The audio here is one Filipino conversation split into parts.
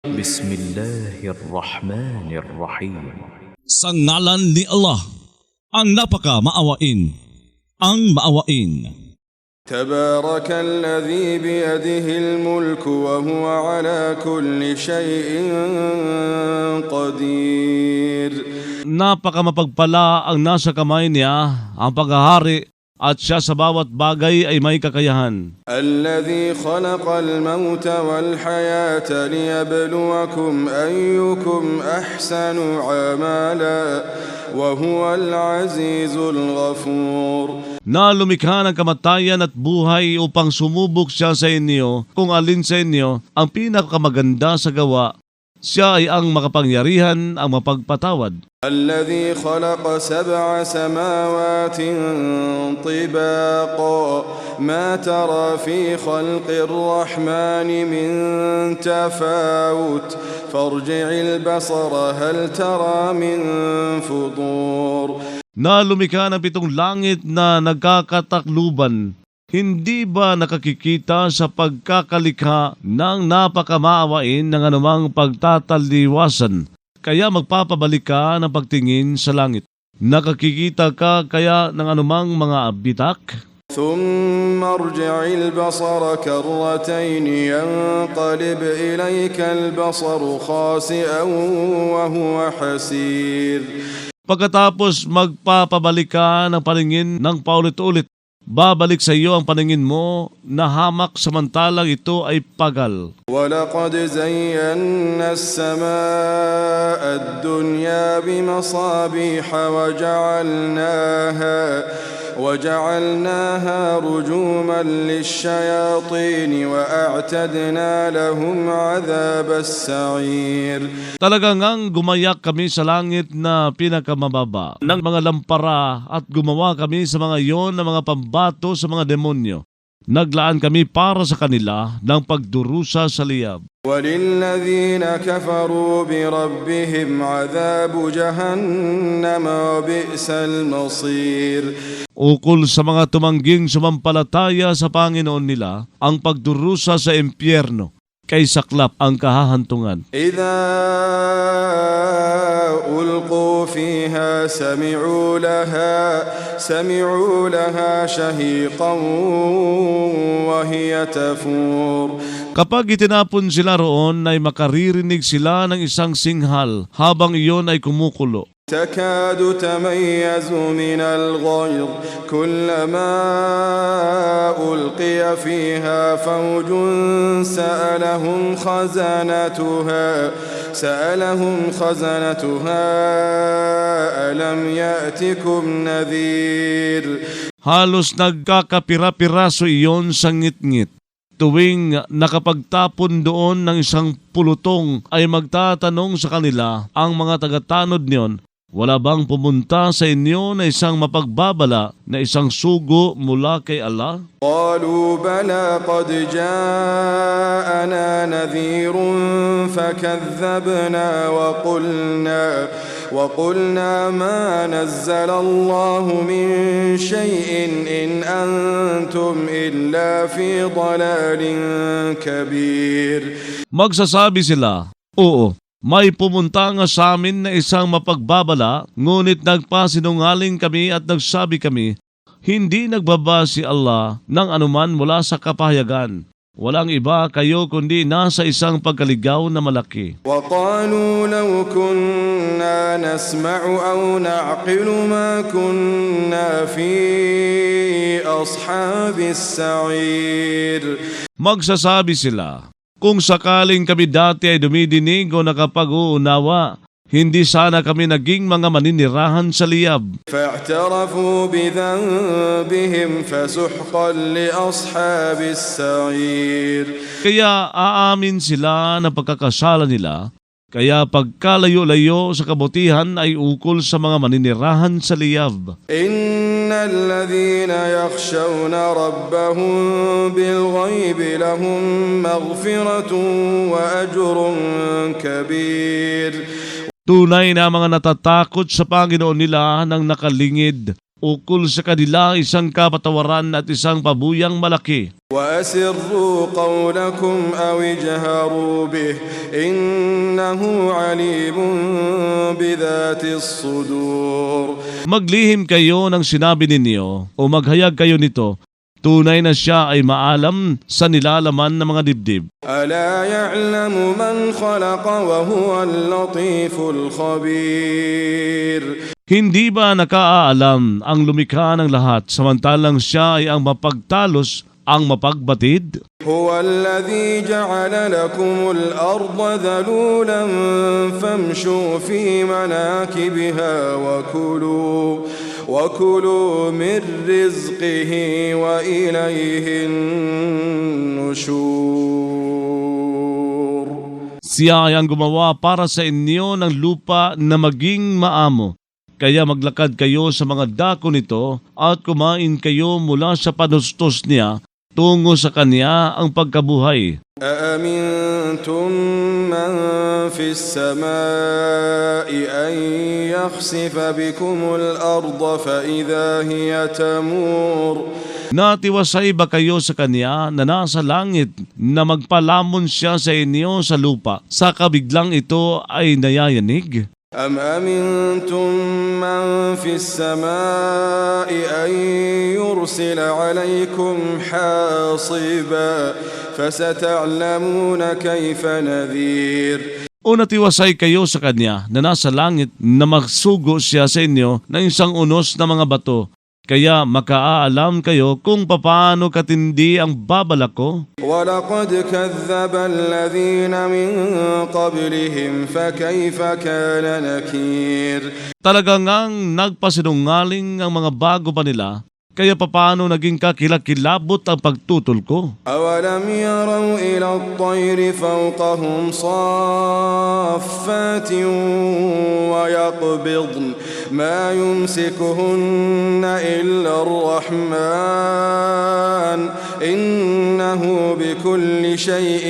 Bismillahirrahmanirrahim. Sa ngalan ni Allah, ang napaka-maawain, ang maawain. تبارك الذي بيده الملك وهو على كل شيء قدير. Napaka-mapagpala ang nasa kamay niya, ang paghahari, at siya sa bawat bagay ay may kakayahan. الذي خلق الموت والحياة ليبلوكم أيكم أحسن عملا وهو العزيز الغفور. Na lumikha ng kamatayan at buhay upang sumubok siya sa inyo kung alin sa inyo ang pinakamaganda sa gawa. Siya ay ang makapangyarihan, ang mapagpatawad. الذي خلق 7 سماوات طباقا ما ترى في خلق الرحمن من تفاوت فارجع البصر هل ترى من فطور. Na lumikha ng 7 langit na nagkakatakluban. Hindi ba nakakikita sa pagkakalikha ng napakamaawain ng anumang pagtataliwasan? Kaya magpapabalik ka ng pagtingin sa langit. Nakakikita ka kaya ng anumang mga bitak? ثم ارجع البصر كرتين ينقلب إليك البصر خاسئا وهو حسير. Pagkatapos magpapabalik ka ng paningin ng paulit-ulit, babalik sa iyo ang paningin mo na hamak samantalang ito ay pagal. وَلَقَدْ زَيَّنَّا السَّمَاءَ الدُّنْيَا بِمَصَابِيحَ وَجَعَلْنَاهَا رُجُومًا لِلشَّيَاطِينِ وَأَعْتَدْنَا لَهُمْ عَذَابَ السَّعِيرِ. Talagang ang gumayak kami sa langit na pinakamababa ng mga lampara at gumawa kami sa mga iyon ng mga pambato sa mga demonyo. Naglaan kami para sa kanila ng pagdurusa sa liyab. وَلِلَّذِينَ كَفَرُوا بِرَبِّهِمْ عَذَابُ جَهَنَّمَ وَبِئْسَ الْمَصِيرِ. Ukol sa mga tumangging sumampalataya sa Panginoon nila, ang pagdurusa sa impyerno, kay saklap ang kahahantungan. إِذَا أُلْقُوا فِيهَا سَمِعُوا لَهَا شَهِيقًا وَهِيَ تَفُورُ. Kapag itinapon sila roon, ay makaririnig sila ng isang singhal habang iyon ay kumukulo. تكاد تميز من الغيظ كلما ألقي فيها فوج سألهم خزنتها ألم يأتكم نذير. Halos nagkakapira-piraso iyon sa ngit-ngit. Tuwing nakapagtapon doon ng isang pulutong ay magtatanong sa kanila ang mga tagatanod niyon, wala bang pumunta sa inyo na isang mapagbabala na isang sugo mula kay Allah? قالوا بلى قد جاءنا نذير فكذبنا وقلنا ما نزل الله من شيء إن أنتم إلا في ضلال كبير. Magsasabi sila, oo, may pumunta nga sa amin na isang mapagbabala, ngunit nagpasinungaling kami at nagsabi kami, hindi nagbaba si Allah ng anuman mula sa kapahayagan. Walang iba kayo kundi nasa isang pagkaligaw na malaki. وقالوا لو كنا نسمع أو نعقل ما كنا في أصحاب السعير. Magsasabi sila, kung sakaling kami dati ay dumidinig o nakapag-uunawa, hindi sana kami naging mga maninirahan sa liyab. فاعترفوا بذنبهم فسحقا لأصحاب السعير. Kaya aamin sila ng pagkakasala nila, kaya pagkalayo-layo sa kabutihan ay ukol sa mga maninirahan sa liyab. إن الذين يخشون ربهم بالغيب لهم مغفرة وأجر كبير. Tunay na mga natatakot sa Panginoon nila ng nakalingid ukol sa kanila isang kapatawaran at isang pabuyang malaki. وأسروا قولكم أو اجهروا به إنه عليم بذات الصدور. Maglihim kayo ng sinabi ninyo o maghayag kayo nito. Tunay na siya ay maalam sa nilalaman ng mga dibdib. ألا يعلم من خلق وهو اللطيف الخبير. Hindi ba nakaalam ang lumikha ng lahat samantalang siya ay ang mapagtalos, ang mapagbatid? هو الذي جعل لكم الأرض ذلولا فامشوا في مناكبها وكلوا من رزقه وإليه النشور. Siya ay ang gumawa para sa inyo ng lupa na maging maamo. Kaya maglakad kayo sa mga dako nito at kumain kayo mula sa panustos niya. Tungo sa kanya ang pagkabuhay. أأمنتم من في السماء أن يخسف بكم الأرض فإذا هي تمور. Natiwasay ba kayo sa kanya na nasa langit na magpalamon siya sa inyo sa lupa? Sa kabiglang ito ay nayayanig? أم أمنتم من في السماء أن يرسل عليكم حاصبا فستعلمون كيف نذير. O natiwasay kayo sa kanya na nasa langit na magsugo siya sa inyo ng isang unos na mga bato. Kaya makaaalam kayo kung papaano katindi ang babalak ko. وَلَقَدْ كَذَّبَ الَّذِينَ مِن قَبْلِهِمْ فَكَيْفَ كَانَ نَكِيرِ. Talagang ngang nagpasinungaling ang mga bago pa nila, kaya papaano naging kakilakilabot ang pagtutol ko? أَوَلَمْ يَرَوْا إِلَى الطَّيْرِ فَوْقَهُمْ صَافَّاتٍ وَيَقْبِضْنَ مَا يُمْسِكُهُنَّ إِلَّا الرَّحْمَنُ إِنَّهُ بِكُلِّ شَيْءٍ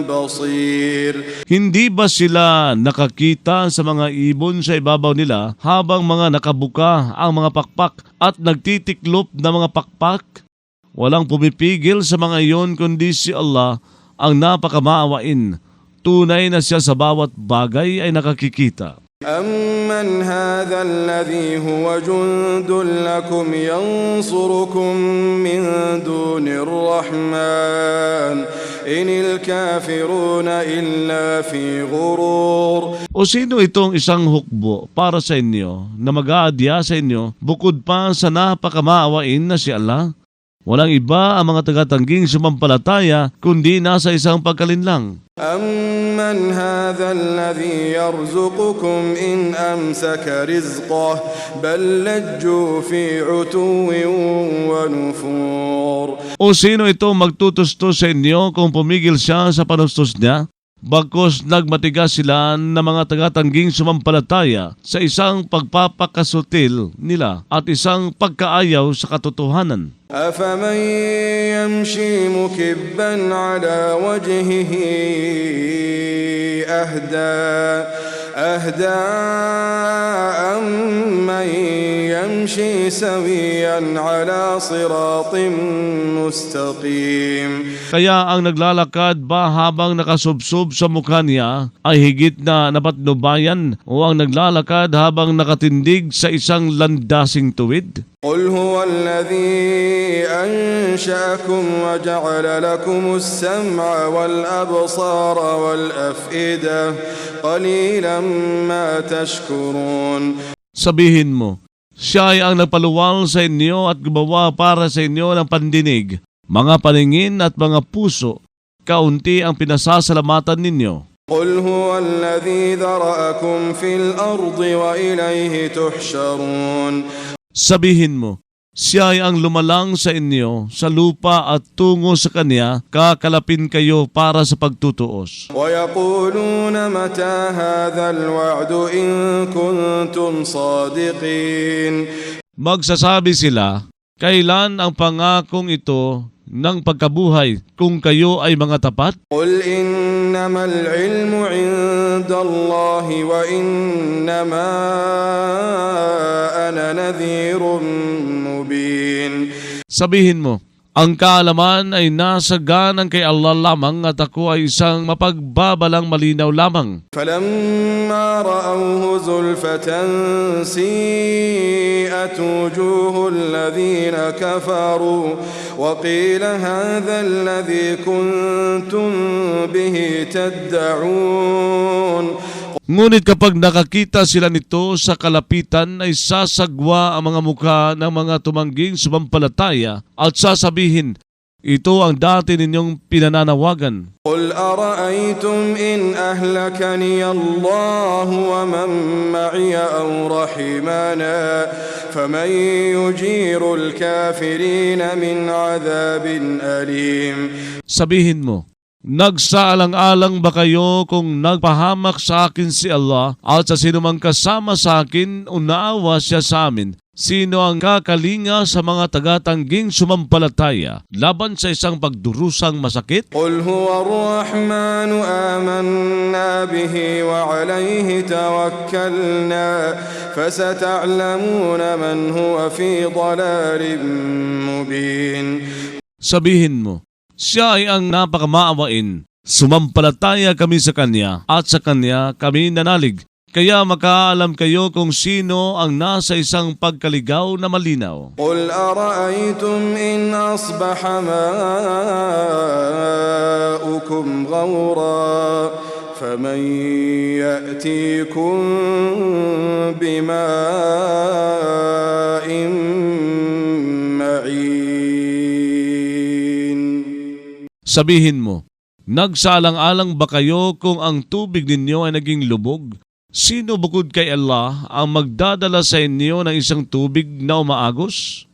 بَصِيرٌ. Hindi ba sila nakakita sa mga ibon sa ibabaw nila habang mga nakabuka ang mga pakpak at nagtitiklop na mga pakpak? Walang pumipigil sa mga iyon kundi si Allah ang napakamaawain. Tunay na siya sa bawat bagay ay nakakikita. أَمَّنْ هَذَا الَّذِي هُوَ جُندٌ لَكُمْ يَنصُرُكُم مِّن دُونِ الرَّحْمَنِ إِنِ الْكَافِرُونَ إِلَّا فِي غُرُورٍ. O sino itong isang hukbo para sa inyo na mag-aadya sa inyo bukod pa sa napakamaawain na si Allah? Walang iba ang mga tagatangging sumampalataya kundi nasa isang pagkalinlang. أَمَّنْ هَذَا الَّذِي يَرْزُقُكُمْ إِنْ أَمْسَكَ رِزْقَهُ بَلْ لَجُّوا فِي عُتُوٍّ وَنُفُورٍ. O sino itong magtutustos sa inyo kung pumigil siya sa panustos niya? Bagkus nagmatigas sila ng mga tagatangging sumampalataya sa isang pagpapakasutil nila at isang pagkaayaw sa katotohanan. أَفَمَن يَمْشِي مُكِبًّا عَلَى وَجْهِهِ أَهْدَىٰ أَمَّن يَمْشِي سَوِيًّا عَلَى صِرَاطٍ مُّسْتَقِيمٍ. Kaya ang naglalakad ba habang nakasubsob sa mukha niya ay higit na napatnubayan o ang naglalakad habang nakatindig sa isang landasing tuwid? قُلْ هُوَ الَّذِي أَنشَأَكُمْ وَجَعَلَ لَكُمُ السَّمْعَ وَالْأَبْصَارَ وَالْأَفْئِدَةَ قَلِيلًا مَا تَشْكُرُونَ. Sabihin mo, siya ay ang nagpaluwal sa inyo at gumawa para sa inyo ng pandinig, mga paningin at mga puso. Kaunti ang pinasasalamatan ninyo. قُلْ هُوَ الَّذِي ذَرَأَكُمْ فِي الْأَرْضِ وَإِلَيْهِ تُحْشَرُونَ. Sabihin mo, siya ay ang lumalang sa inyo sa lupa at tungo sa kanya, kakalapin kayo para sa pagtutuos. وَيَقُولُونَ مَتَى هَذَا الْوَعْدُ إِن كُنتُمْ صَادِقِينَ. Magsasabi sila, kailan ang pangakong ito ng pagkabuhay kung kayo ay mga tapat? قُلْ إِنَّمَا الْعِلْمُ عِندَ اللَّهِ وَإِنَّمَا أَنَا نذير مبين. Sabihin mo, ang kaalaman ay nasa ganang kay Allah lamang at ako ay isang mapagbabalang malinaw lamang. فلما رأوه زلفة سيئت وجوه الذين كفروا وقيل هذا الذي كنتم به تدعون. Ngunit kapag nakakita sila nito sa kalapitan ay sasagwa ang mga mukha ng mga tumangging sumampalataya at sasabihin, ito ang dati ninyong pinananawagan. قل أرأيتم إن أهلكني الله ومن معي أو رحمنا فمن يجير الكافرين من عذاب أليم. Sabihin mo, nagsaalang-alang ba kayo kung nagpahamak sa akin si Allah at sa sinumang kasama sa akin o naawa siya sa amin? Sino ang kakalinga sa mga tagatangging sumampalataya laban sa isang pagdurusang masakit? قل هو الرحمن آمنا به وعليه توكلنا فستعلمون من هو في ضلال مبين. Sabihin mo, siya ay ang napakamaawain. Sumampalataya kami sa Kanya at sa Kanya kami nanalig. Kaya makaalam kayo kung sino ang nasa isang pagkaligaw na malinaw. قل أرأيتم إن أصبح ماؤكم غورا فمن يأتيكم بماء معين. Sabihin mo, nagsalang-alang ba kayo kung ang tubig ninyo ay naging lubog? Sino bukod kay Allah ang magdadala sa inyo ng isang tubig na umaagos?